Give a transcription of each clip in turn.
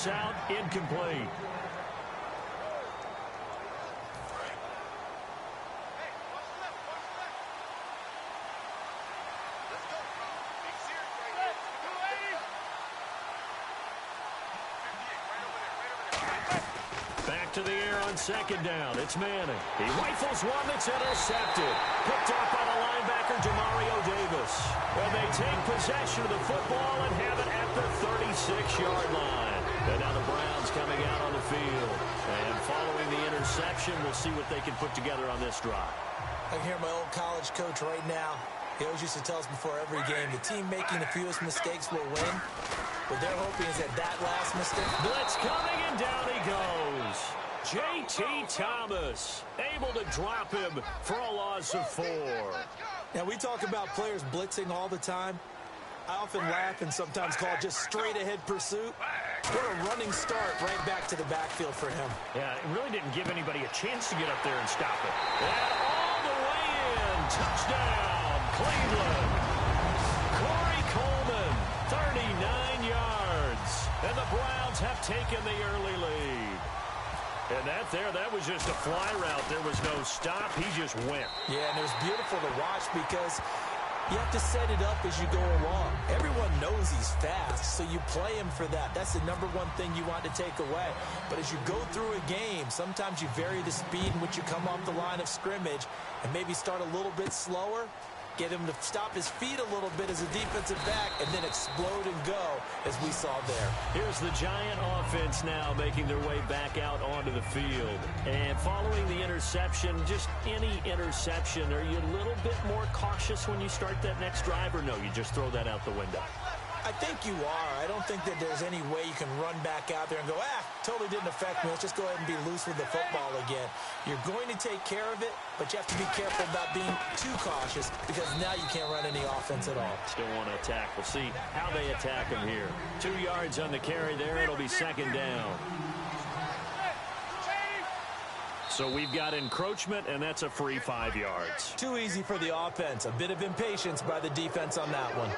pass out, incomplete. Back to the air on second down. It's Manning. He rifles one that's intercepted. Picked up by the linebacker, Demario Davis. And they take possession of the football and have it at the 36-yard line. And now the Browns coming out on the field. And following the interception, we'll see what they can put together on this drive. I can hear my old college coach right now. He always used to tell us before every game, the team making the fewest mistakes will win. What they're hoping is that last mistake. Blitz coming, and down he goes. J.T. Thomas able to drop him for a loss of 4. Now, we talk about players blitzing all the time. I often laugh and sometimes call it just straight-ahead pursuit. What a running start right back to the backfield for him. Yeah, it really didn't give anybody a chance to get up there and stop it. And all the way in. Touchdown, Cleveland. Corey Coleman, 39 yards. And the Browns have taken the early lead. And that was just a fly route. There was no stop. He just went. Yeah, and it was beautiful to watch because you have to set it up as you go along. Everyone knows he's fast, so you play him for that. That's the number one thing you want to take away. But as you go through a game, sometimes you vary the speed in which you come off the line of scrimmage and maybe start a little bit slower, get him to stop his feet a little bit as a defensive back, and then explode and go, as we saw there. Here's the Giant offense now making their way back out onto the field. And following the interception, just any interception, are you a little bit more cautious when you start that next drive, or no, you just throw that out the window? I think you are. I don't think that there's any way you can run back out there and go, totally didn't affect me. Let's just go ahead and be loose with the football again. You're going to take care of it, but you have to be careful about being too cautious because now you can't run any offense at all. Still want to attack. We'll see how they attack him here. 2 yards on the carry there. It'll be second down. So we've got encroachment, and that's a free 5 yards. Too easy for the offense. A bit of impatience by the defense on that one.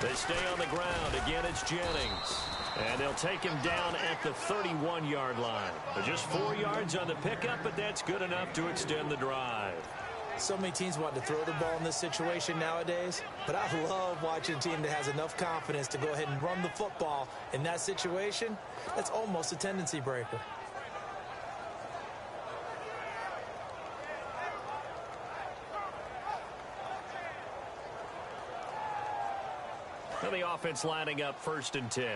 They stay on the ground. Again, it's Jennings. And they'll take him down at the 31-yard line. Just 4 yards on the pickup, but that's good enough to extend the drive. So many teams want to throw the ball in this situation nowadays, but I love watching a team that has enough confidence to go ahead and run the football in that situation. That's almost a tendency breaker. Now the offense lining up 1st and 10.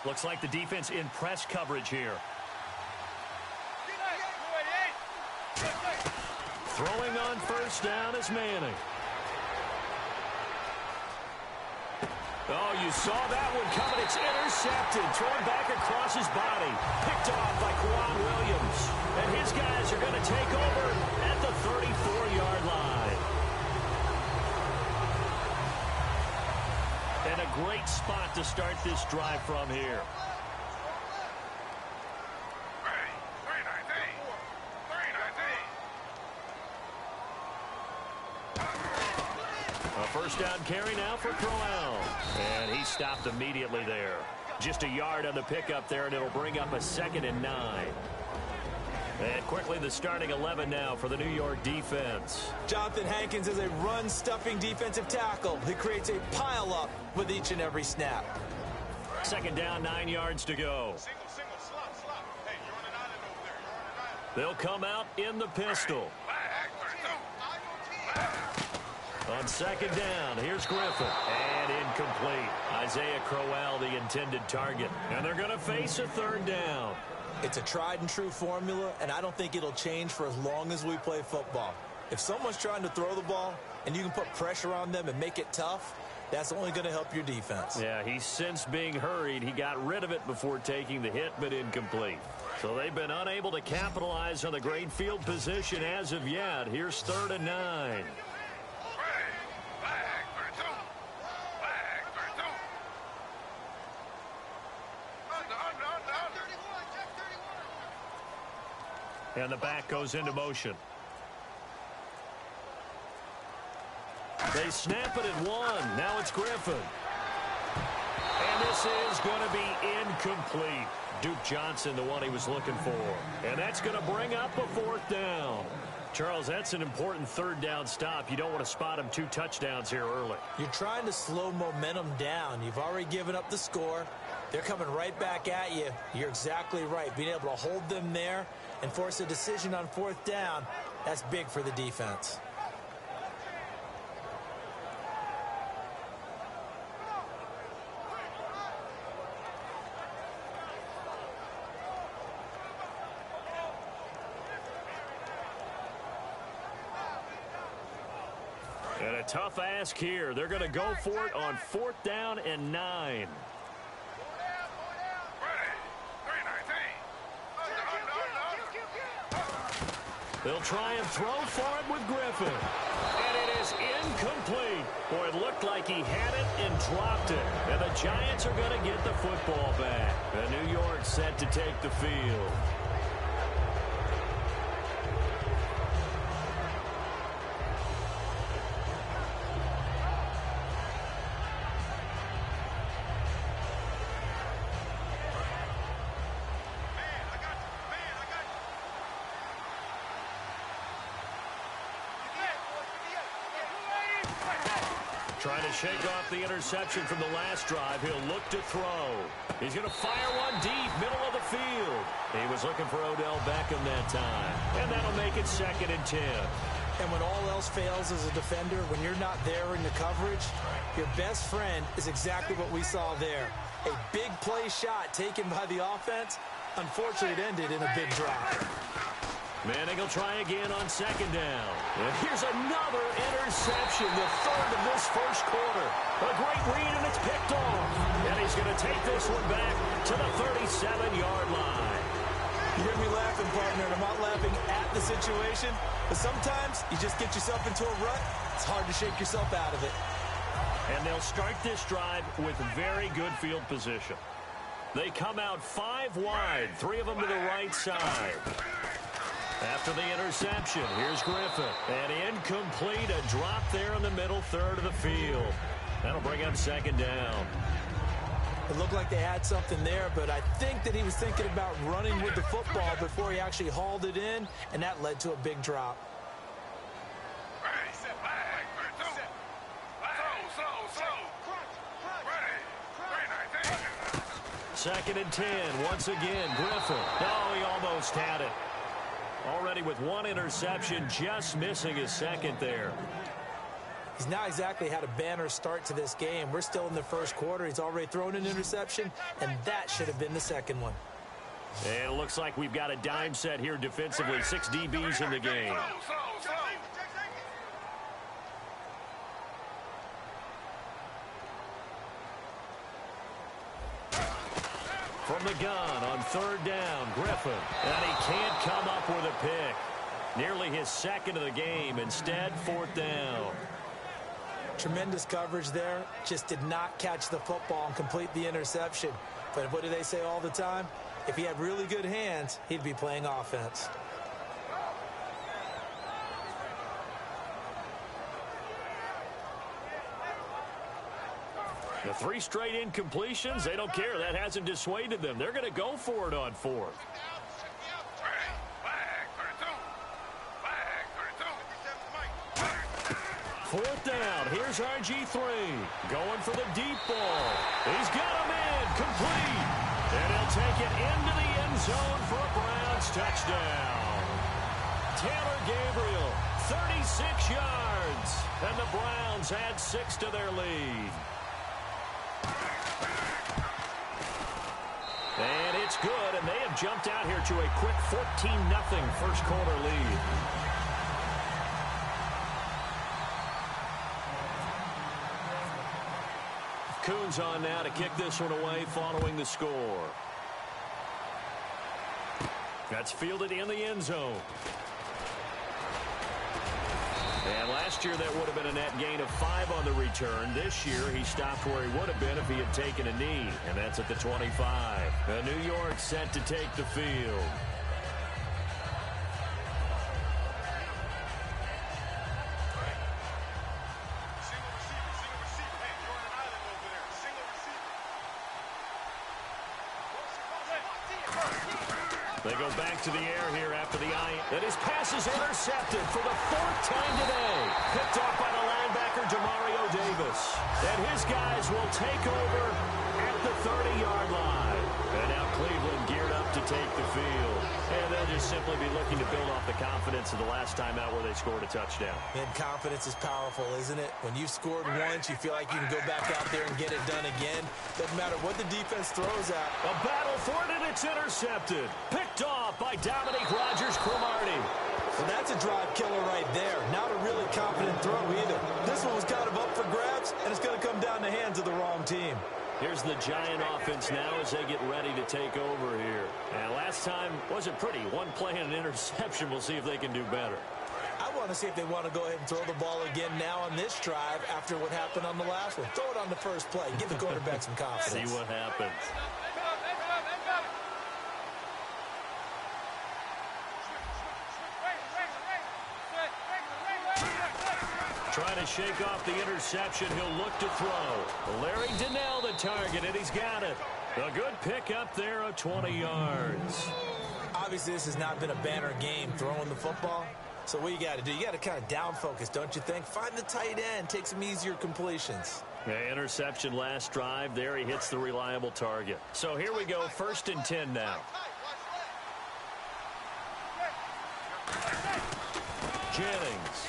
Looks like the defense in press coverage here. Throwing on 1st down is Manning. Oh, you saw that one coming. It's intercepted. Thrown back across his body. Picked off by Quan Williams. And his guys are going to take over at the 34-yard line. And a great spot to start this drive from here. A 1st down carry now for Crowell. And he stopped immediately there. Just a yard on the pickup there, and it'll bring up a 2nd and 9. And quickly the starting 11 now for the New York defense. Jonathan Hankins is a run-stuffing defensive tackle. He creates a pile-up with each and every snap. 2nd down, 9 yards to go. Hey, you're on an island over there. You're on an island. They'll come out in the pistol. On 2nd down, here's Griffin. And incomplete. Isaiah Crowell, the intended target. And they're going to face a 3rd down. It's a tried-and-true formula, and I don't think it'll change for as long as we play football. If someone's trying to throw the ball and you can put pressure on them and make it tough, that's only going to help your defense. Yeah, he's since being hurried. He got rid of it before taking the hit, but incomplete. So they've been unable to capitalize on the great field position as of yet. Here's 3rd and 9. And the back goes into motion. They snap it at 1. Now it's Griffin. And this is going to be incomplete. Duke Johnson, the one he was looking for. And that's going to bring up a 4th down. Charles, that's an important 3rd down stop. You don't want to spot him 2 touchdowns here early. You're trying to slow momentum down. You've already given up the score. They're coming right back at you. You're exactly right. Being able to hold them there and force a decision on 4th down, that's big for the defense. And a tough ask here. They're going to go for it on 4th down and 9. They'll try and throw for it with Griffin. And it is incomplete. Boy, it looked like he had it and dropped it. And the Giants are going to get the football back. And New York set to take the field. Trying to shake off the interception from the last drive. He'll look to throw. He's going to fire one deep, middle of the field. He was looking for Odell Beckham that time. And that'll make it 2nd and 10. And when all else fails as a defender, when you're not there in the coverage, your best friend is exactly what we saw there. A big play shot taken by the offense. Unfortunately, it ended in a big drop. Manning will try again on 2nd down. And here's another interception, the 3rd of this first quarter. A great read, and it's picked off. And he's going to take this one back to the 37-yard line. You hear me laughing, partner, and I'm not laughing at the situation, but sometimes you just get yourself into a rut. It's hard to shake yourself out of it. And they'll start this drive with very good field position. They come out 5 wide, 3 of them to the right side. After the interception, here's Griffin. And incomplete, a drop there in the middle 3rd of the field. That'll bring up 2nd down. It looked like they had something there, but I think that he was thinking about running with the football before he actually hauled it in, and that led to a big drop. 2nd and 10, once again, Griffin. Oh, he almost had it. Already with 1 interception, just missing his 2nd there. He's not exactly had a banner start to this game. We're still in the first quarter. He's already thrown an interception, and that should have been the 2nd one. And it looks like we've got a dime set here defensively. 6 DBs in the game. From the gun on 3rd down, Griffin. And he can't come up with a pick. Nearly his 2nd of the game. Instead, 4th down. Tremendous coverage there. Just did not catch the football and complete the interception. But what do they say all the time? If he had really good hands, he'd be playing offense. The 3 straight incompletions, they don't care. That hasn't dissuaded them. They're going to go for it on 4th. Fourth down. Here's RG3 going for the deep ball. He's got him in. Complete. And he'll take it into the end zone for a Browns touchdown. Taylor Gabriel, 36 yards. And the Browns add 6 to their lead. And it's good, and they have jumped out here to a quick 14-0 first quarter lead. Coons on now to kick this one away following the score. That's fielded in the end zone. And last year, that would have been a net gain of 5 on the return. This year, he stopped where he would have been if he had taken a knee, and that's at the 25. New York set to take the field. They go back to the air here after the eye. And his pass is intercepted for the 4th time today. Picked off by the linebacker, Demario Davis. And his guys will take over at the 30-yard line. And now Cleveland geared up to take the field. And they'll just simply be looking to build off the confidence of the last time out where they scored a touchdown. And confidence is powerful, isn't it? When you've scored once, you feel like you can go back out there and get it done again. Doesn't matter what the defense throws at. A battle for it, and it's intercepted. Picked off by Dominique Rodgers-Cromartie. Well, that's a drive killer right there. Not a really confident throw either. This one was kind of up for grabs, and it's going to come down the hands of the wrong team. Here's the Giant offense now as they get ready to take over here. And last time wasn't pretty. One play and an interception. We'll see if they can do better. I want to see if they want to go ahead and throw the ball again now on this drive after what happened on the last one. Throw it on the first play. Give the quarterback some confidence. See what happens. Trying to shake off the interception. He'll look to throw. Larry Donnell the target, and he's got it. A good pick up there of 20 yards. Obviously, this has not been a banner game throwing the football. So what you got to do, you got to kind of down focus, don't you think? Find the tight end, take some easier completions. Yeah, interception last drive. There he hits the reliable target. So here we go, 1st and 10 now. Jennings.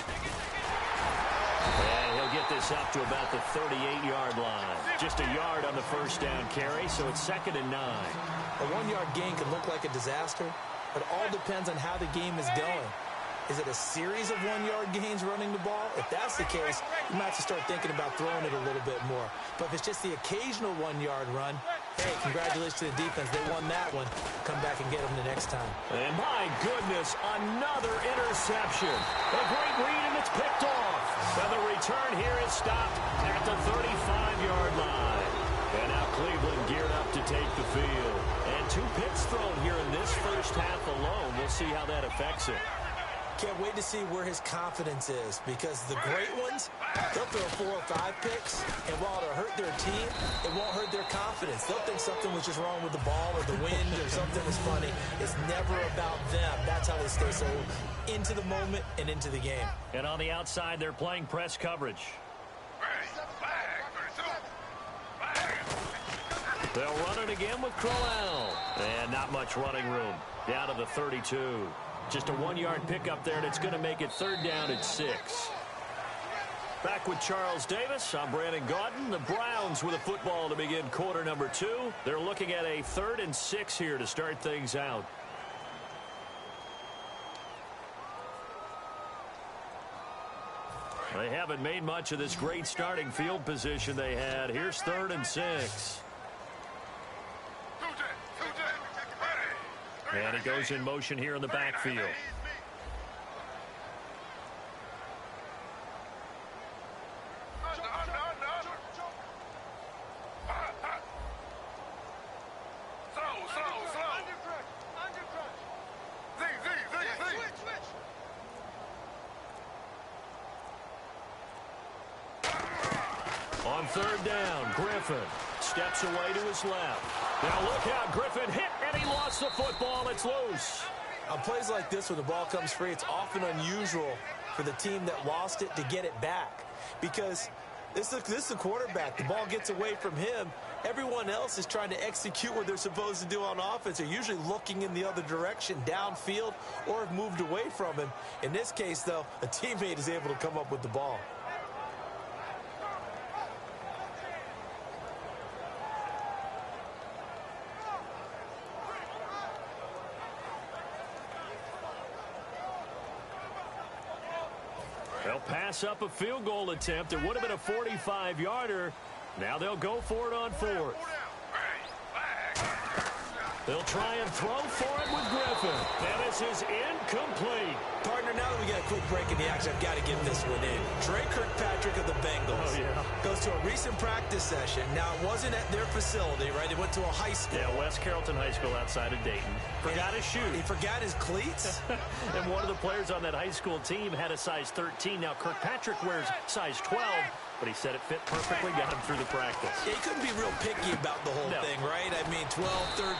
And he'll get this up to about the 38-yard line. Just a yard on the first down carry, so it's 2nd and 9. A 1-yard gain can look like a disaster, but it all depends on how the game is going. Is it a series of 1-yard gains running the ball? If that's the case, you might have to start thinking about throwing it a little bit more. But if it's just the occasional 1-yard run, hey, congratulations to the defense. They won that one. Come back and get them the next time. And my goodness, another interception. A great read, and it's picked off. And the return here is stopped at the 35-yard line. And now Cleveland geared up to take the field. And 2 picks thrown here in this first half alone. We'll see how that affects it. Can't wait to see where his confidence is, because the great ones, they'll throw 4 or 5 picks, and while it'll hurt their team, it won't hurt their confidence. They'll think something was just wrong with the ball or the wind or something was funny. It's never about them. That's how they stay so into the moment and into the game. And on the outside, they're playing press coverage. They'll run it again with Crowell. And not much running room. Down to the 32. Just a 1-yard pickup there, and it's going to make it 3rd down at 6. Back with Charles Davis. I'm Brandon Gaudin. The Browns with a football to begin quarter number 2. They're looking at a 3rd and 6 here to start things out. They haven't made much of this great starting field position they had. Here's 3rd and 6. And he goes in motion here in the backfield. On 3rd down, Griffin steps away to his left. Now look out, Griffin hit, and he lost the football. It's loose. On plays like this where the ball comes free, it's often unusual for the team that lost it to get it back, because this is a quarterback. The ball gets away from him. Everyone else is trying to execute what they're supposed to do on offense. They're usually looking in the other direction, downfield, or have moved away from him. In this case, though, a teammate is able to come up with the ball. They'll pass up a field goal attempt. It would have been a 45-yarder. Now they'll go for it on 4th. They'll try and throw for it with Griffin. And this is incomplete. Partner, now that we got a quick break in the action, I've got to get this one in. Trey Kirkpatrick of the Bengals goes to a recent practice session. Now, it wasn't at their facility, right? It went to a high school. Yeah, West Carrollton High School outside of Dayton. Forgot his shoes. He forgot his cleats? And one of the players on that high school team had a size 13. Now, Kirkpatrick wears size 12. But he said it fit perfectly, got him through the practice. Yeah, he couldn't be real picky about the whole thing, right? I mean, 12,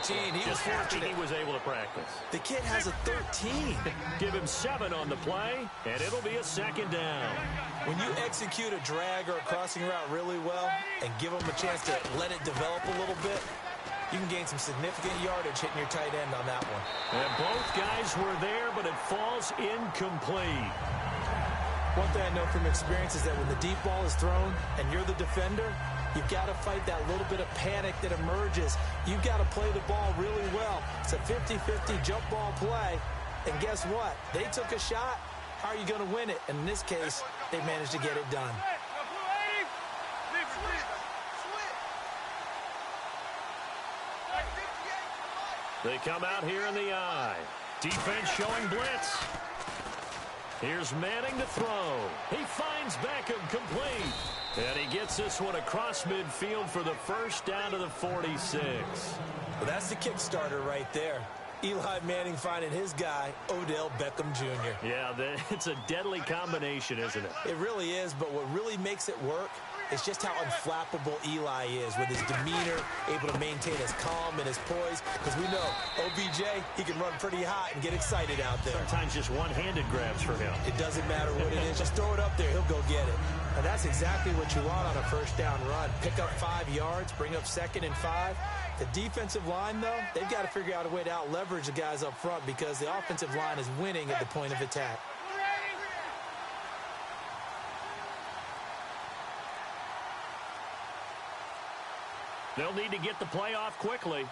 13, he was fortunate. He was able to practice. The kid has a 13. Give him 7 on the play, and it'll be a second down. When you execute a drag or a crossing route really well and give him a chance to let it develop a little bit, you can gain some significant yardage hitting your tight end on that one. And both guys were there, but it falls incomplete. One thing I know from experience is that when the deep ball is thrown and you're the defender, you've got to fight that little bit of panic that emerges. You've got to play the ball really well. It's a 50-50 jump ball play. And guess what? They took a shot. How are you going to win it? And in this case, they managed to get it done. They come out here in the eye. Defense showing blitz. Here's Manning to throw. He finds Beckham complete. And he gets this one across midfield for the first down to the 46. Well, that's the kickstarter right there. Eli Manning finding his guy, Odell Beckham Jr. Yeah, it's a deadly combination, isn't it? It really is, but what really makes it work is just how unflappable Eli is with his demeanor, able to maintain his calm and his poise. Because we know OBJ, he can run pretty hot and get excited out there. Sometimes just one-handed grabs for him. It doesn't matter what it is. Just throw it up there. He'll go get it. And that's exactly what you want on a first down run. Pick up 5 yards, bring up 2nd and 5. The defensive line, though, they've got to figure out a way to out-leverage the guys up front because the offensive line is winning at the point of attack. They'll need to get the play off quickly.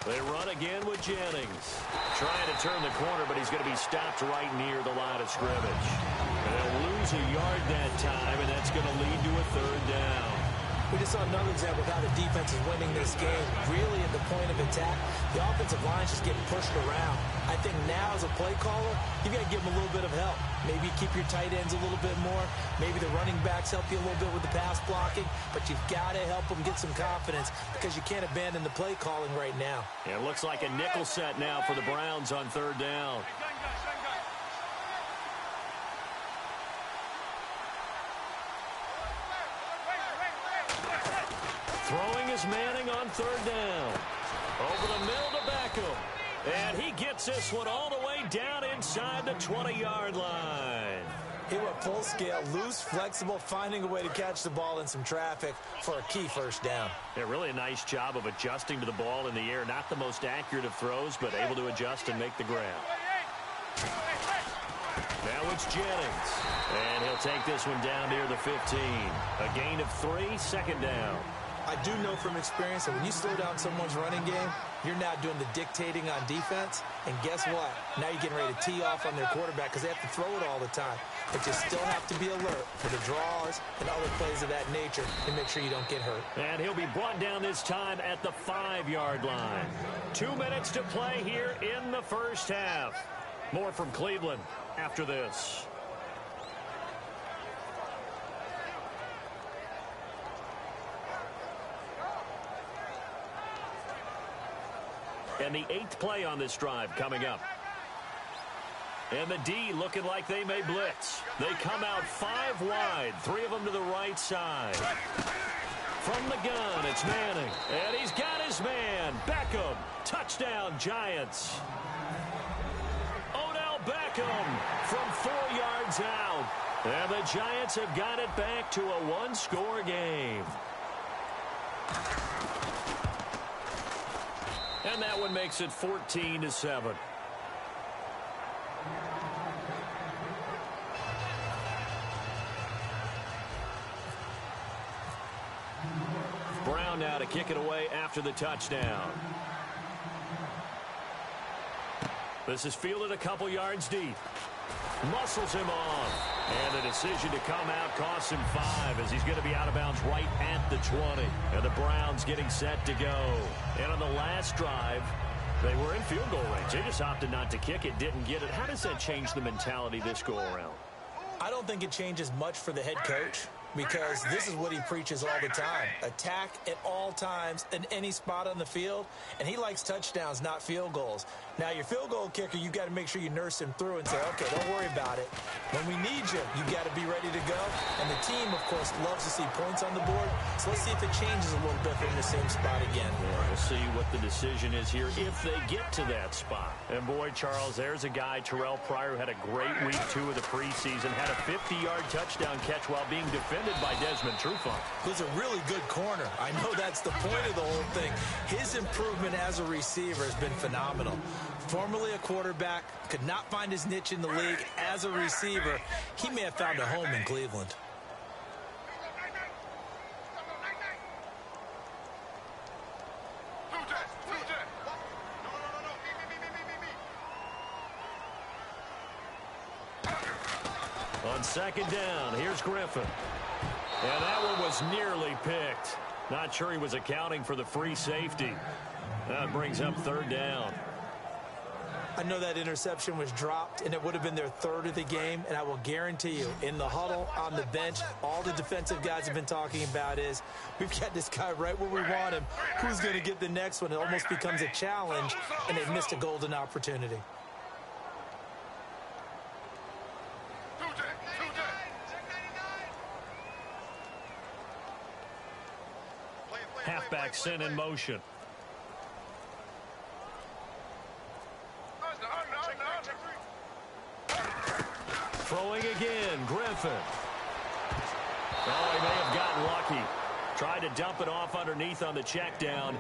They run again with Jennings. Trying to turn the corner, but he's going to be stopped right near the line of scrimmage. They'll lose a yard that time, and that's going to lead to a 3rd down. We just saw another example of how the defense is winning this game. Really at the point of attack, the offensive line's just getting pushed around. I think now as a play caller, you've got to give them a little bit of help. Maybe keep your tight ends a little bit more. Maybe the running backs help you a little bit with the pass blocking. But you've got to help them get some confidence because you can't abandon the play calling right now. Yeah, it looks like a nickel set now for the Browns on 3rd down. Throwing is Manning on 3rd down. Over the middle to Beckham. And he gets this one all the way down inside the 20-yard line. He went full scale, loose, flexible, finding a way to catch the ball in some traffic for a key first down. Yeah, really a nice job of adjusting to the ball in the air. Not the most accurate of throws, but able to adjust and make the grab. Now it's Jennings. And he'll take this one down near the 15. A gain of 3, 2nd down. I do know from experience that when you slow down someone's running game, you're now doing the dictating on defense. And guess what? Now you're getting ready to tee off on their quarterback because they have to throw it all the time. But you still have to be alert for the draws and other plays of that nature to make sure you don't get hurt. And he'll be brought down this time at the 5-yard line. 2 minutes to play here in the first half. More from Cleveland after this. And the 8th play on this drive coming up. And the D looking like they may blitz. They come out 5 wide, 3 of them to the right side. From the gun, it's Manning. And he's got his man, Beckham. Touchdown, Giants. Odell Beckham from 4 yards out. And the Giants have got it back to a 1-score game. And that one makes it 14-7. Brown now to kick it away after the touchdown. This is fielded a couple yards deep. Muscles him off. And the decision to come out costs him 5 as he's going to be out of bounds right at the 20. And the Browns getting set to go. And on the last drive, they were in field goal range. They just opted not to kick it, didn't get it. How does that change the mentality this go around? I don't think it changes much for the head coach, because this is what he preaches all the time. Attack at all times in any spot on the field, and he likes touchdowns, not field goals. Now, your field goal kicker, you got to make sure you nurse him through and say, okay, don't worry about it. When we need you, you got to be ready to go. And the team, of course, loves to see points on the board. So let's see if it changes a little bit from the same spot again. Yeah, we'll see what the decision is here if they get to that spot. And boy, Charles, there's a guy, Terrell Pryor, had a great week 2 of the preseason, had a 50-yard touchdown catch while being defended by Desmond Trufant. Who's a really good corner. I know that's the point of the whole thing. His improvement as a receiver has been phenomenal. Formerly a quarterback, could not find his niche in the league. As a receiver, he may have found a home in Cleveland. On second down, here's Griffin. And that one was nearly picked. Not sure he was accounting for the free safety. That brings up third down. I know that interception was dropped, and it would have been their 3rd of the game, and I will guarantee you, in the huddle, on the bench, all the defensive guys have been talking about is, we've got this guy right where we want him. Who's going to get the next one? It almost becomes a challenge, and they missed a golden opportunity. Halfback sent in motion. Throwing again, Griffin. Oh, he may have gotten lucky. Tried to dump it off underneath on the check down.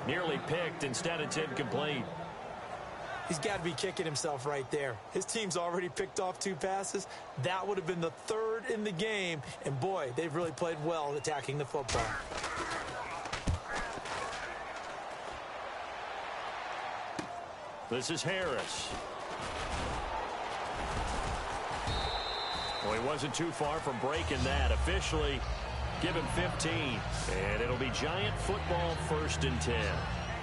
Nearly picked. Instead, it's incomplete. He's got to be kicking himself right there. His team's already picked off 2 passes. That would have been the 3rd in the game. And, boy, they've really played well attacking the football. This is Harris. Well, he wasn't too far from breaking that. Officially, give him 15. And it'll be Giant football 1st and 10.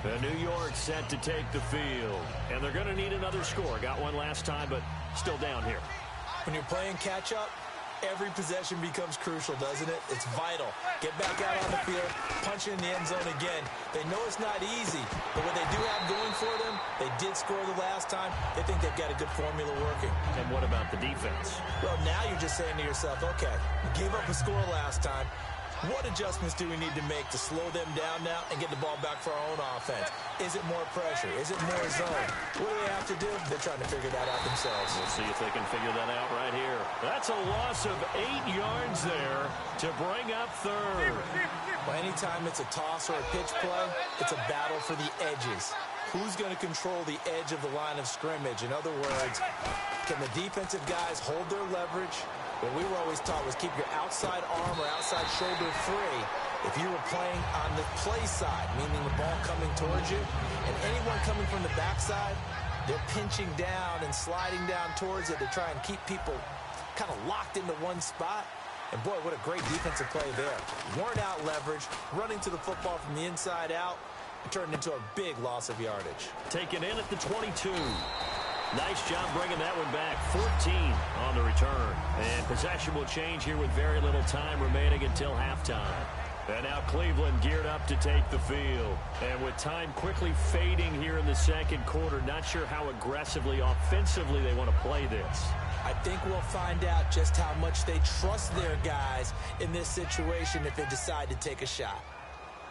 The New York set to take the field. And they're going to need another score. Got one last time, but still down here. When you're playing catch-up, every possession becomes crucial, doesn't it? It's vital. Get back out on the field, punch it in the end zone again. They know it's not easy, but what they do have going for them, they did score the last time. They think they've got a good formula working. And what about the defense? Well, now you're just saying to yourself, okay, we gave up a score last time. What adjustments do we need to make to slow them down now and get the ball back for our own offense? Is it more pressure? Is it more zone? What do they have to do? They're trying to figure that out themselves. We'll see if they can figure that out right here. That's a loss of 8 yards there to bring up 3rd. Well, anytime it's a toss or a pitch play, it's a battle for the edges. Who's going to control the edge of the line of scrimmage? In other words, can the defensive guys hold their leverage? What we were always taught was keep your outside arm or outside shoulder free if you were playing on the play side, meaning the ball coming towards you. And anyone coming from the backside, they're pinching down and sliding down towards it to try and keep people kind of locked into one spot. And, boy, what a great defensive play there. Worn out leverage, running to the football from the inside out, and turned into a big loss of yardage. Taken in at the 22. Nice job bringing that one back. 14 on the return. And possession will change here with very little time remaining until halftime. And now Cleveland geared up to take the field. And with time quickly fading here in the second quarter, not sure how aggressively, offensively they want to play this. I think we'll find out just how much they trust their guys in this situation if they decide to take a shot.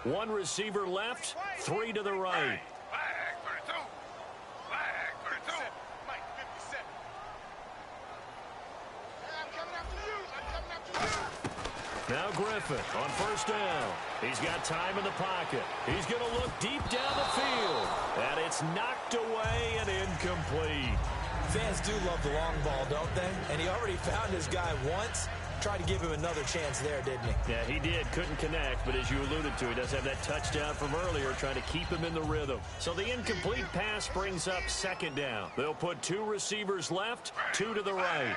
1 receiver left, 3 to the right. Now Griffin on 1st down. He's got time in the pocket. He's going to look deep down the field. And it's knocked away and incomplete. Fans do love the long ball, don't they? And he already found his guy once. Tried to give him another chance there, didn't he? Yeah, he did. Couldn't connect, but as you alluded to, he does have that touchdown from earlier, trying to keep him in the rhythm. So the incomplete pass brings up 2nd down. They'll put 2 receivers left, 2 to the right.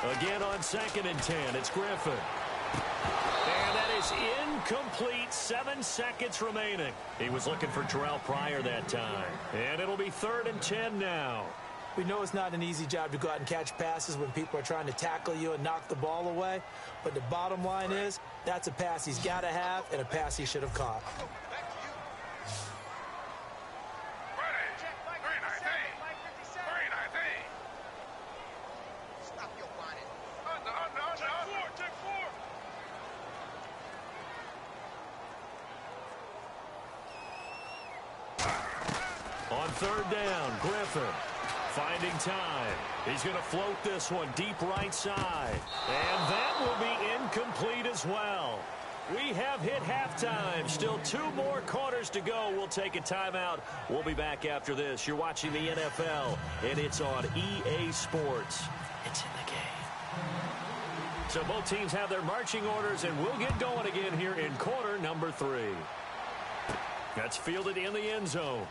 Again on 2nd and 10, it's Griffin. And that is incomplete. 7 seconds remaining. He was looking for Terrell Pryor that time. And it'll be 3rd and 10 now. We know it's not an easy job to go out and catch passes when people are trying to tackle you and knock the ball away. But the bottom line is, that's a pass he's got to have and a pass he should have caught. On 3rd down, Griffin finding time. He's going to float this one deep right side. And that will be incomplete as well. We have hit halftime. Still 2 more quarters to go. We'll take a timeout. We'll be back after this. You're watching the NFL, and it's on EA Sports. It's in the game. So both teams have their marching orders, and we'll get going again here in quarter number 3. That's fielded in the end zone.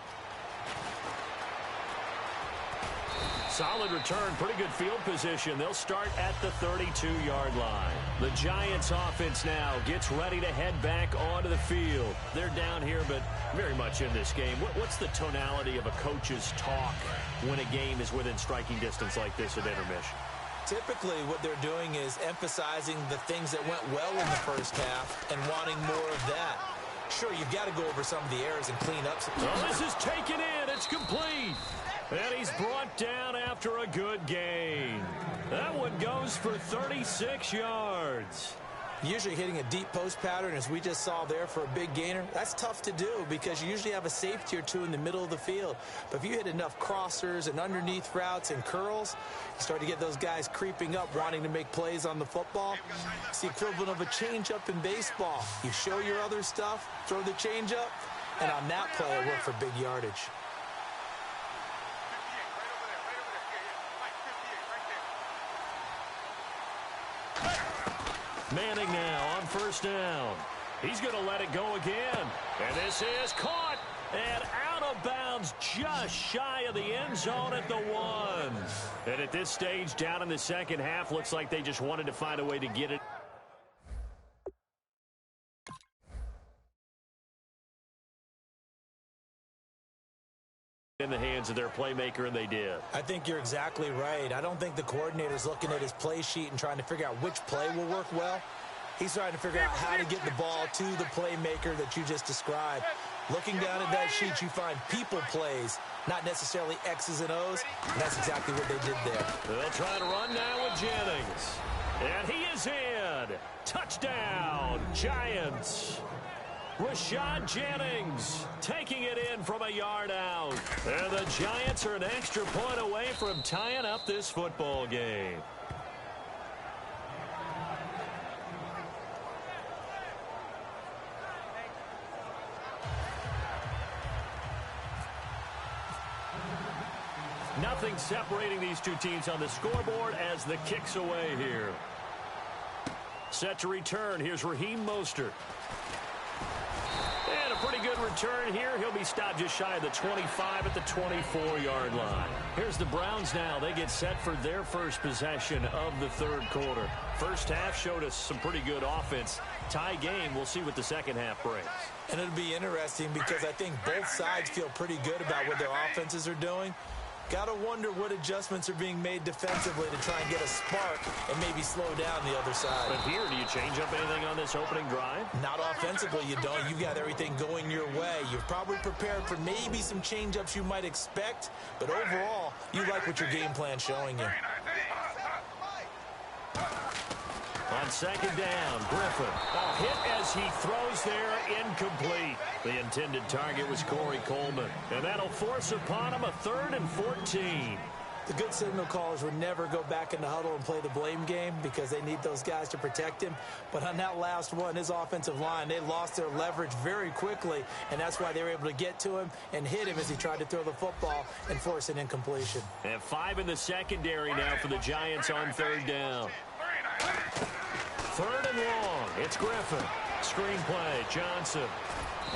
Solid return, pretty good field position. They'll start at the 32-yard line. The Giants offense now gets ready to head back onto the field. They're down here, but very much in this game. What's the tonality of a coach's talk when a game is within striking distance like this at intermission? Typically, what they're doing is emphasizing the things that went well in the first half and wanting more of that. Sure, you've got to go over some of the errors and clean up some. Oh, this is taken in. It's complete. And he's brought down after a good gain. That one goes for 36 yards. Usually hitting a deep post pattern, as we just saw there for a big gainer, that's tough to do because you usually have a safety or two in the middle of the field. But if you hit enough crossers and underneath routes and curls, you start to get those guys creeping up, wanting to make plays on the football. It's the equivalent of a changeup in baseball. You show your other stuff, throw the changeup, and on that play, it worked for big yardage. Manning now on 1st down. He's going to let it go again. And this is caught and out of bounds just shy of the end zone at the 1. And at this stage, down in the second half, looks like they just wanted to find a way to get it. In the hands of their playmaker, and they did. I think you're exactly right. I don't think the coordinator's looking at his play sheet and trying to figure out which play will work well. He's trying to figure out how to get the ball to the playmaker that you just described. Looking down at that sheet, you find people plays, not necessarily X's and O's. And that's exactly what they did there. They'll try to run now with Jennings. And he is in. Touchdown, Giants. Rashad Jennings taking it in from a yard out. And the Giants are an extra point away from tying up this football game. Nothing separating these two teams on the scoreboard as the kick's away here. Set to return. Here's Raheem Mostert. And a pretty good return here. He'll be stopped just shy of the 25 at the 24-yard line. Here's the Browns now. They get set for their first possession of the 3rd quarter. First half showed us some pretty good offense. Tie game. We'll see what the second half brings. And it'll be interesting because I think both sides feel pretty good about what their offenses are doing. Got to wonder what adjustments are being made defensively to try and get a spark and maybe slow down the other side. But here, do you change up anything on this opening drive? Not offensively, you don't. You've got everything going your way. You're probably prepared for maybe some change-ups you might expect, but overall, you like what your game plan's showing you. On 2nd down, Griffin. A hit as he throws there, incomplete. The intended target was Corey Coleman. And that'll force upon him a 3rd and 14. The good signal callers would never go back in the huddle and play the blame game because they need those guys to protect him. But on that last one, his offensive line, they lost their leverage very quickly, and that's why they were able to get to him and hit him as he tried to throw the football and force an incompletion. And 5 in the secondary now for the Giants on 3rd down. 3rd and long. It's Griffin. Screenplay, Johnson.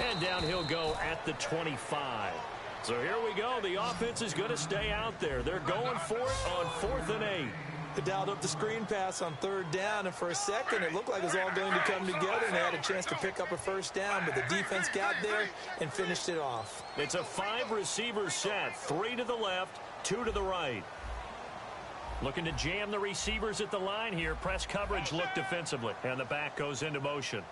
And down he'll go at the 25. So here we go. The offense is going to stay out there. They're going for it on 4th and 8. They dialed up the screen pass on third down, and for a second, it looked like it was all going to come together, and they had a chance to pick up a first down, but the defense got there and finished it off. It's a 5-receiver set, 3 to the left, 2 to the right. Looking to jam the receivers at the line here. Press coverage look defensively, and the back goes into motion.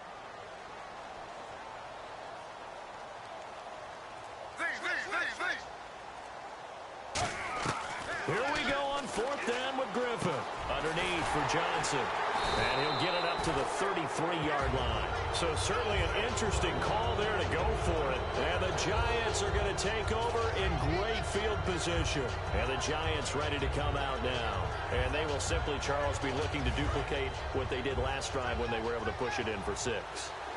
Here we go on fourth down with Griffin. Underneath for Johnson. And he'll get it up to the 33-yard line. So certainly an interesting call there to go for it. And the Giants are going to take over in great field position. And the Giants ready to come out now. And they will simply, Charles, be looking to duplicate what they did last drive when they were able to push it in for 6.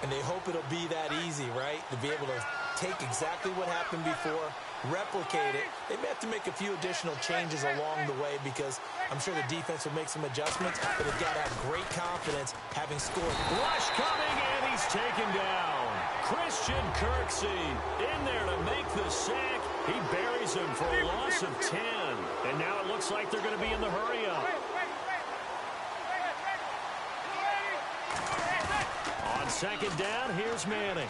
And they hope it'll be that easy, right? To be able to take exactly what happened before, replicate it. They may have to make a few additional changes along the way because I'm sure the defense will make some adjustments, but they've got to have great confidence having scored. Rush coming, and he's taken down. Christian Kirksey in there to make the sack. He buries him for a loss of 10. And now it looks like they're going to be in the hurry-up. On second down, here's Manning.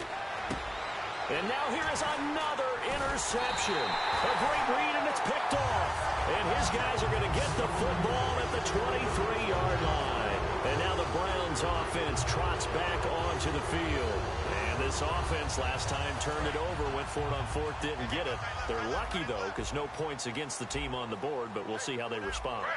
And now here is another interception. A great read, and it's picked off. And his guys are going to get the football at the 23-yard line. And now the Browns offense trots back onto the field. And this offense last time turned it over, went for it on fourth, didn't get it. They're lucky, though, because no points against the team on the board, but we'll see how they respond.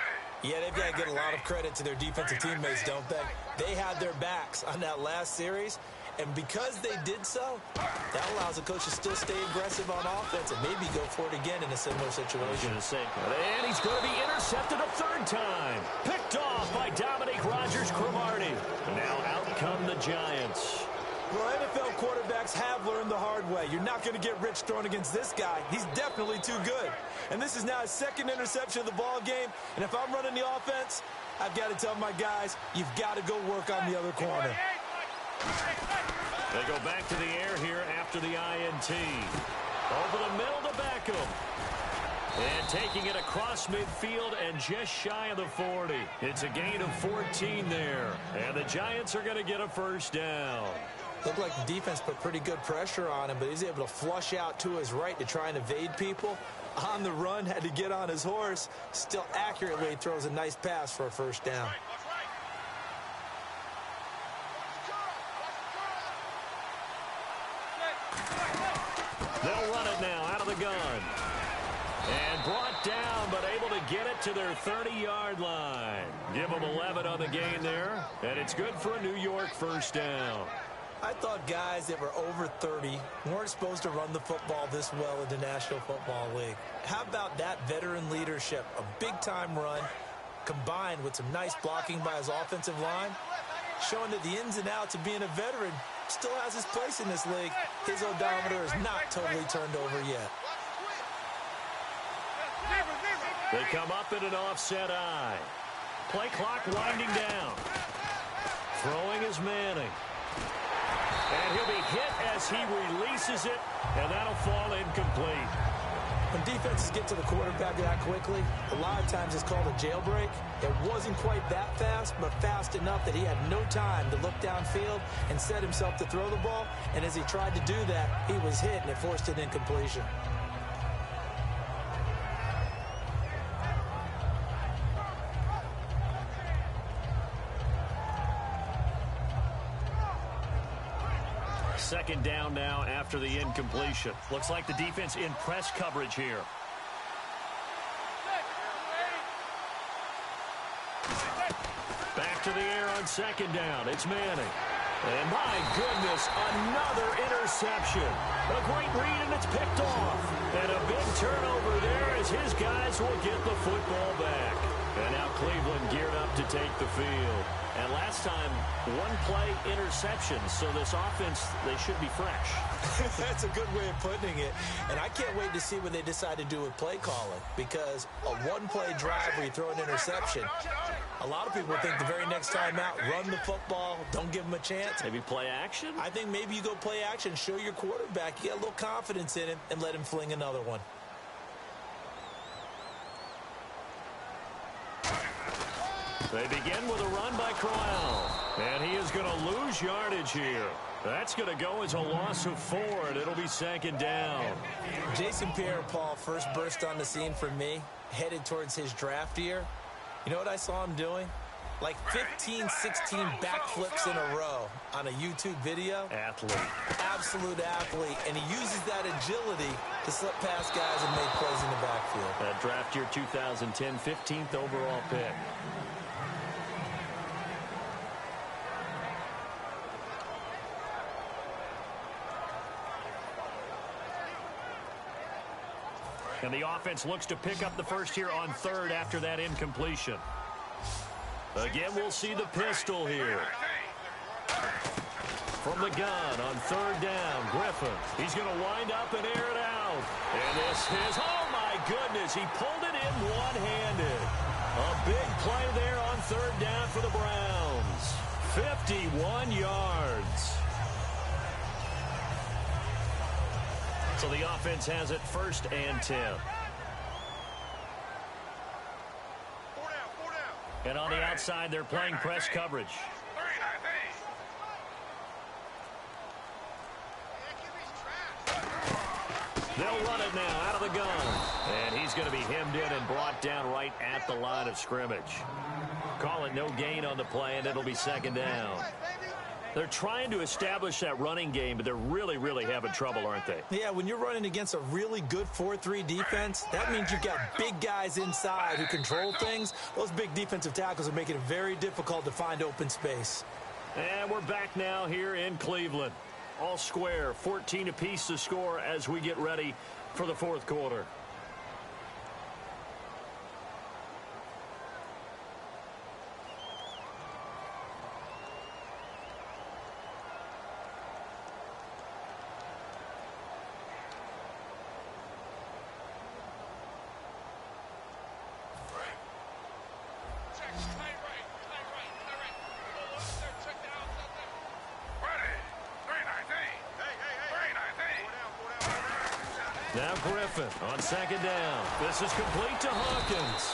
Yeah, they've got to get a lot of credit to their defensive teammates, don't they? They had their backs on that last series, and because they did so, that allows the coach to still stay aggressive on offense and maybe go for it again in a similar situation. And he's going to be intercepted a third time. Picked off by Dominique Rodgers-Cromartie. Now out come the Giants. Well, NFL quarterbacks have learned the hard way. You're not going to get rich throwing against this guy. He's definitely too good. And this is now his second interception of the ball game. And if I'm running the offense, I've got to tell my guys, you've got to go work on the other corner. They go back to the air here after the INT. Over the middle to Beckham. And taking it across midfield and just shy of the 40. It's a gain of 14 there. And the Giants are going to get a first down. Looked like the defense put pretty good pressure on him, but he's able to flush out to his right to try and evade people. On the run, had to get on his horse. Still accurately throws a nice pass for a first down. They'll run it now out of the gun. And brought down, but able to get it to their 30-yard line. Give them 11 on the gain there, and it's good for a New York first down. I thought guys that were over 30 weren't supposed to run the football this well in the National Football League. How about that veteran leadership? A big-time run combined with some nice blocking by his offensive line, showing that the ins and outs of being a veteran still has his place in this league. His odometer is not totally turned over yet. They come up in an offset eye. Play clock winding down. Throwing is Manning. And he'll be hit as he releases it, and that'll fall incomplete. When defenses get to the quarterback that quickly, a lot of times it's called a jailbreak. It wasn't quite that fast, but fast enough that he had no time to look downfield and set himself to throw the ball. And as he tried to do that, he was hit, and it forced an incompletion. Second down now after the incompletion. Looks like the defense in press coverage here. Back to the air on second down. It's Manning. And my goodness, another interception. A great read, and it's picked off. And a big turnover there as his guys will get the football back. And now Cleveland geared up to take the field. And last time, one play interception. So this offense, they should be fresh. That's a good way of putting it. And I can't wait to see what they decide to do with play calling. Because a one-play drive where you throw an interception, a lot of people think the very next time out, run the football, don't give them a chance. Maybe play action? I think maybe you go play action, show your quarterback, you get a little confidence in him, and let him fling another one. They begin with a run by Crowell. And he is going to lose yardage here. That's going to go as a loss of 4, and it'll be second down. Jason Pierre-Paul first burst on the scene for me, headed towards his draft year. You know what I saw him doing? Like 15, 16 backflips in a row on a YouTube video. Athlete. Absolute athlete. And he uses that agility to slip past guys and make plays in the backfield. That draft year 2010, 15th overall pick. And the offense looks to pick up the first here on third after that incompletion. Again, we'll see the pistol here. From the gun on third down, Griffin. He's going to wind up and air it out. And this is, oh my goodness, he pulled it in one-handed. A big play there on third down for the Browns. 51 yards. So the offense has it first and 10. And on the outside, they're playing press coverage. They'll run it now out of the gun. And he's going to be hemmed in and brought down right at the line of scrimmage. Call it no gain on the play, and it'll be second down. They're trying to establish that running game, but they're really having trouble, aren't they? Yeah, when you're running against a really good 4-3 defense, that means you've got big guys inside who control things. Those big defensive tackles are making it very difficult to find open space. And we're back now here in Cleveland. All square, 14 apiece to score as we get ready for the fourth quarter. Now Griffin on second down. This is complete to Hawkins.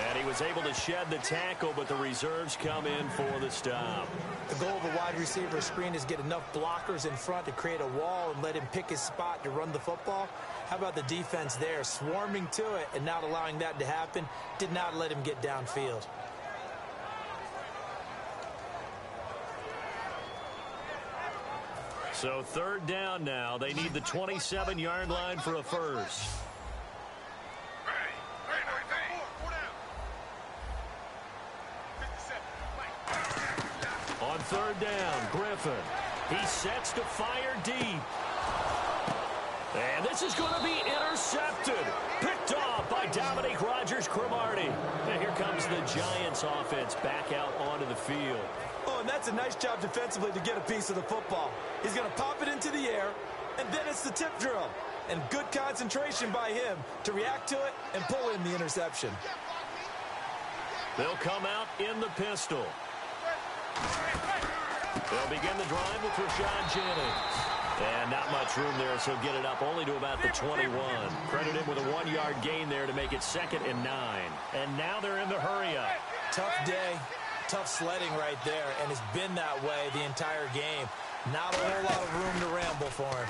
And he was able to shed the tackle, but the reserves come in for the stop. The goal of a wide receiver screen is get enough blockers in front to create a wall and let him pick his spot to run the football. How about the defense there, swarming to it and not allowing that to happen? Did not let him get downfield. So third down now. They need the 27-yard line for a first. On third down, Griffin. He sets to fire deep. And this is going to be intercepted. Picked off by Dominique Rodgers-Cromartie. And here comes the Giants offense back out onto the field. Oh, and that's a nice job defensively to get a piece of the football. He's going to pop it into the air, and then it's the tip drill. And good concentration by him to react to it and pull in the interception. They'll come out in the pistol. They'll begin the drive with Rashad Jennings. And not much room there, so get it up only to about the 21. Credit him with a 1-yard gain there to make it 2nd and 9. And now they're in the hurry-up. Tough day. Tough sledding right there, and it's been that way the entire game. Not a whole lot of room to ramble for him.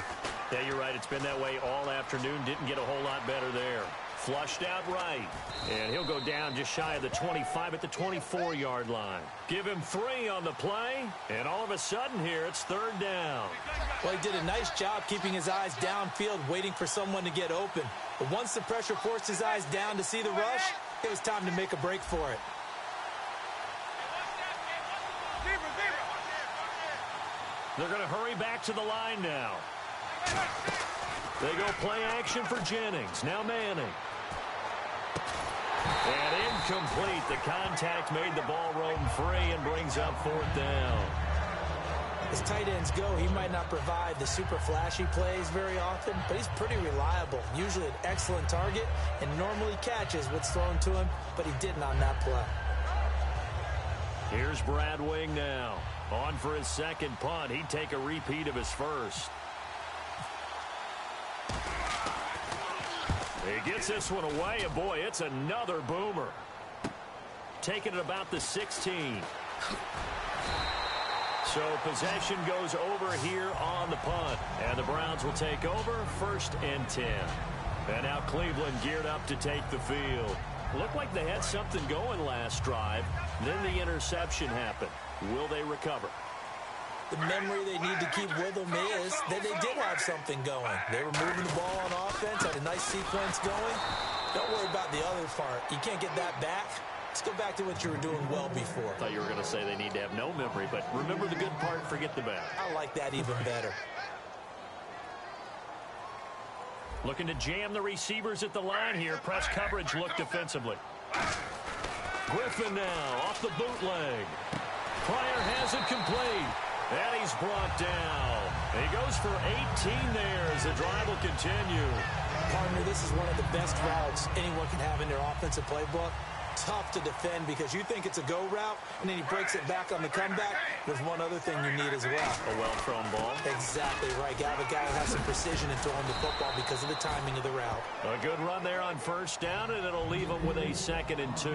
Yeah, you're right. It's been that way all afternoon. Didn't get a whole lot better there. Flushed out right. And he'll go down just shy of the 25 at the 24-yard line. Give him 3 on the play, and all of a sudden here, it's third down. Well, he did a nice job keeping his eyes downfield, waiting for someone to get open. But once the pressure forced his eyes down to see the rush, it was time to make a break for it. They're going to hurry back to the line now. They go play action for Jennings. Now Manning. And incomplete. The contact made the ball roam free and brings up 4th down. As tight ends go, he might not provide the super flashy plays very often, but he's pretty reliable. Usually an excellent target and normally catches what's thrown to him, but he didn't on that play. Here's Brad Wing now. On for his second punt. He'd take a repeat of his first. He gets this one away, and boy, it's another boomer. taken at about the 16. So possession goes over here on the punt. And the Browns will take over 1st and 10. And now Cleveland geared up to take the field. Looked like they had something going last drive. Then the interception happened. Will they recover? The memory they need to keep with them is that they did have something going. They were moving the ball on offense, had a nice sequence going. Don't worry about the other part. You can't get that back. Let's go back to what you were doing well before. I thought you were going to say they need to have no memory, but remember the good part, forget the bad. I like that even better. Looking to jam the receivers at the line here. Press coverage look defensively. Griffin now off the bootleg. Pryor has it complete. And he's brought down. He goes for 18 there as the drive will continue. Partner, this is one of the best routes anyone can have in their offensive playbook. Tough to defend because you think it's a go route, and then he breaks it back on the comeback. There's one other thing you need as well. A well-thrown ball. Exactly right. Got a guy who has some precision in throwing the football because of the timing of the route. A good run there on 1st down, and it'll leave them with a 2nd and 2.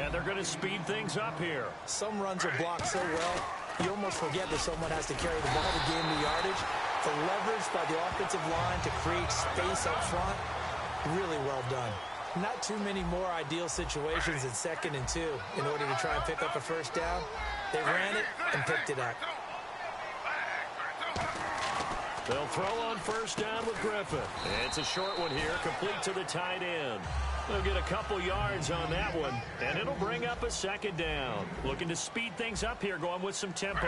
And they're going to speed things up here. Some runs are blocked so well, you almost forget that someone has to carry the ball to gain the yardage. The leverage by the offensive line to create space up front, really well done. Not too many more ideal situations in 2nd and 2 in order to try and pick up a 1st down. They ran it and picked it up. They'll throw on 1st down with Griffin. It's a short one here, complete to the tight end. They'll get a couple yards on that one, and it'll bring up a 2nd down. Looking to speed things up here, going with some tempo.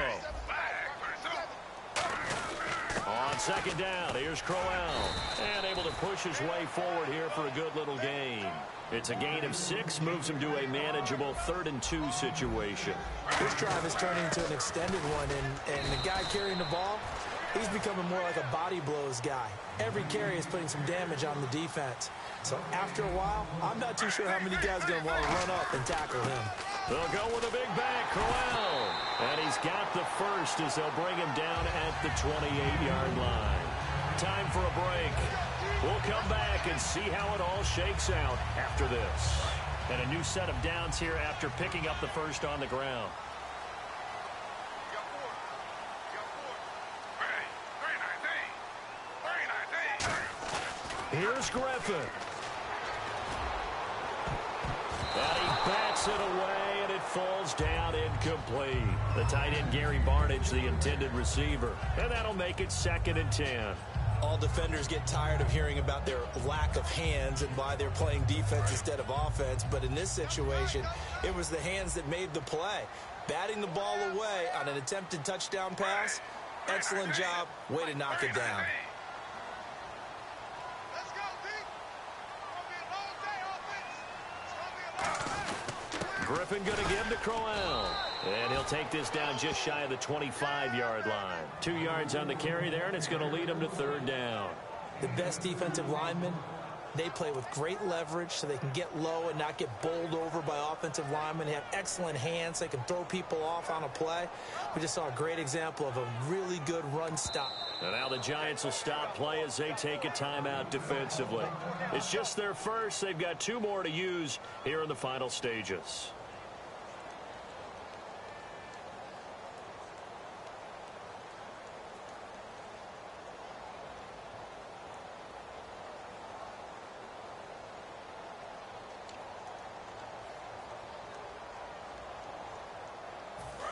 On 2nd down, here's Crowell. And able to push his way forward here for a good little gain. It's a gain of 6, moves him to a manageable 3rd and 2 situation. This drive is turning into an extended one, and the guy carrying the ball, he's becoming more like a body blows guy. Every carry is putting some damage on the defense. So after a while, I'm not too sure how many guys are going to want to run up and tackle him. They'll go with a big back, Crowell. And he's got the 1st as they'll bring him down at the 28-yard line. Time for a break. We'll come back and see how it all shakes out after this. And a new set of downs here after picking up the 1st on the ground. Here's Griffin. And he bats it away, and it falls down incomplete. The tight end, Gary Barnidge, the intended receiver. And that'll make it 2nd and 10. All defenders get tired of hearing about their lack of hands and why they're playing defense instead of offense. But in this situation, it was the hands that made the play. Batting the ball away on an attempted touchdown pass. Excellent job. Way to knock it down. Griffin going to give to Crowell. And he'll take this down just shy of the 25-yard line. 2 yards on the carry there, and it's going to lead him to 3rd down. The best defensive linemen, they play with great leverage so they can get low and not get bowled over by offensive linemen. They have excellent hands. They can throw people off on a play. We just saw a great example of a really good run stop. And now the Giants will stop play as they take a timeout defensively. It's just their 1st. They've got 2 more to use here in the final stages.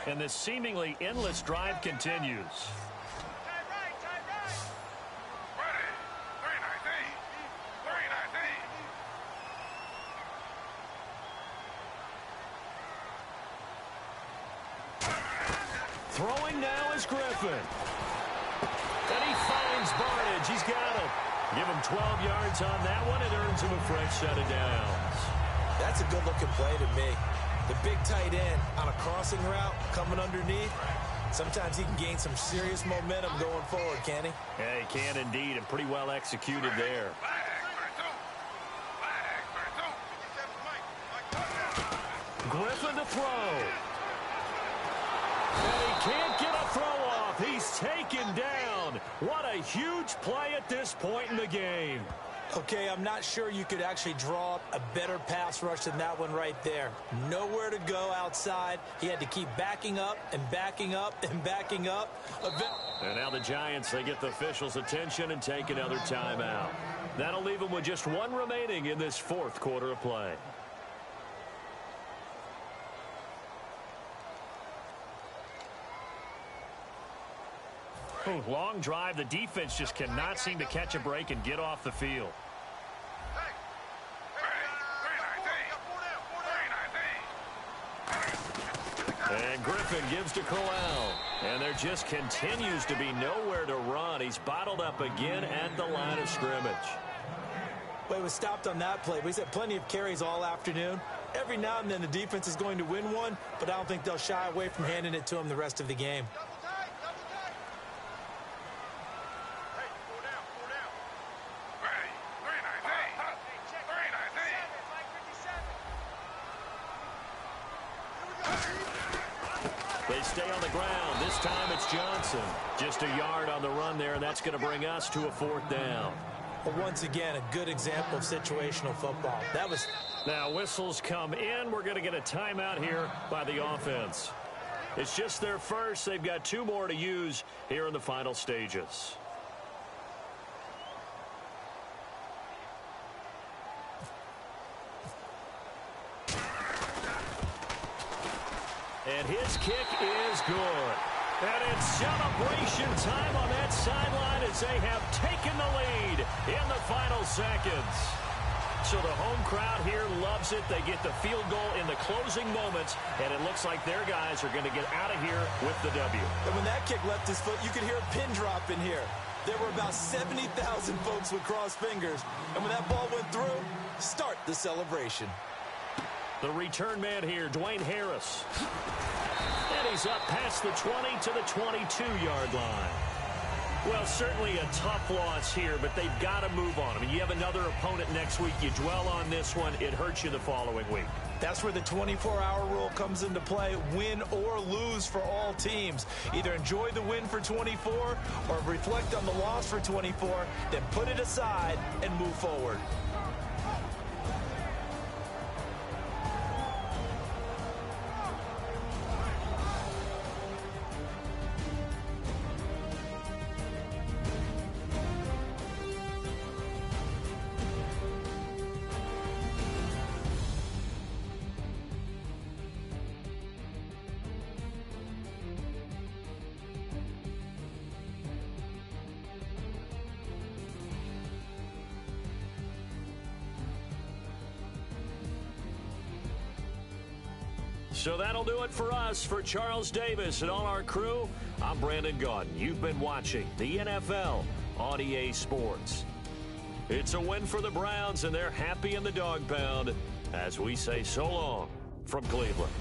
And this seemingly endless drive continues. Throwing now is Griffin. And he finds Barnidge. He's got him. Give him 12 yards on that one. It earns him a fresh set of downs. That's a good-looking play to me. The big tight end on a crossing route coming underneath. Sometimes he can gain some serious momentum going forward, can he? Yeah, he can indeed, and pretty well executed there. Griffin to throw. And he can't get a throw off. He's taken down. What a huge play at this point in the game. Okay, I'm not sure you could actually draw up a better pass rush than that one right there. Nowhere to go outside. He had to keep backing up and backing up and backing up. And now the Giants, they get the officials' attention and take another timeout. That'll leave them with just one remaining in this fourth quarter of play. Ooh, long drive. The defense just cannot seem to catch a break and get off the field. And Griffin gives to Corral. And there just continues to be nowhere to run. He's bottled up again at the line of scrimmage. Well, he was stopped on that play, but he's had plenty of carries all afternoon. Every now and then the defense is going to win one, but I don't think they'll shy away from handing it to him the rest of the game. They stay on the ground. This time it's Johnson. Just a yard on the run there, and that's going to bring us to a fourth down. Well, once again, a good example of situational football. Now whistles come in. We're going to get a timeout here by the offense. It's just their first. They've got two more to use here in the final stages. And his kick is good. And it's celebration time on that sideline as they have taken the lead in the final seconds. So the home crowd here loves it. They get the field goal in the closing moments, and it looks like their guys are going to get out of here with the W. And when that kick left his foot, you could hear a pin drop in here. There were about 70,000 folks with crossed fingers. And when that ball went through, start the celebration. The return man here, Dwayne Harris. And he's up past the 20 to the 22-yard line. Well, certainly a tough loss here, but they've got to move on. I mean, you have another opponent next week. You dwell on this one, it hurts you the following week. That's where the 24-hour rule comes into play, win or lose for all teams. Either enjoy the win for 24 or reflect on the loss for 24, then put it aside and move forward. So that'll do it for us. For Charles Davis and all our crew, I'm Brandon Gaudin. You've been watching the NFL on EA Sports. It's a win for the Browns, and they're happy in the dog pound as we say so long from Cleveland.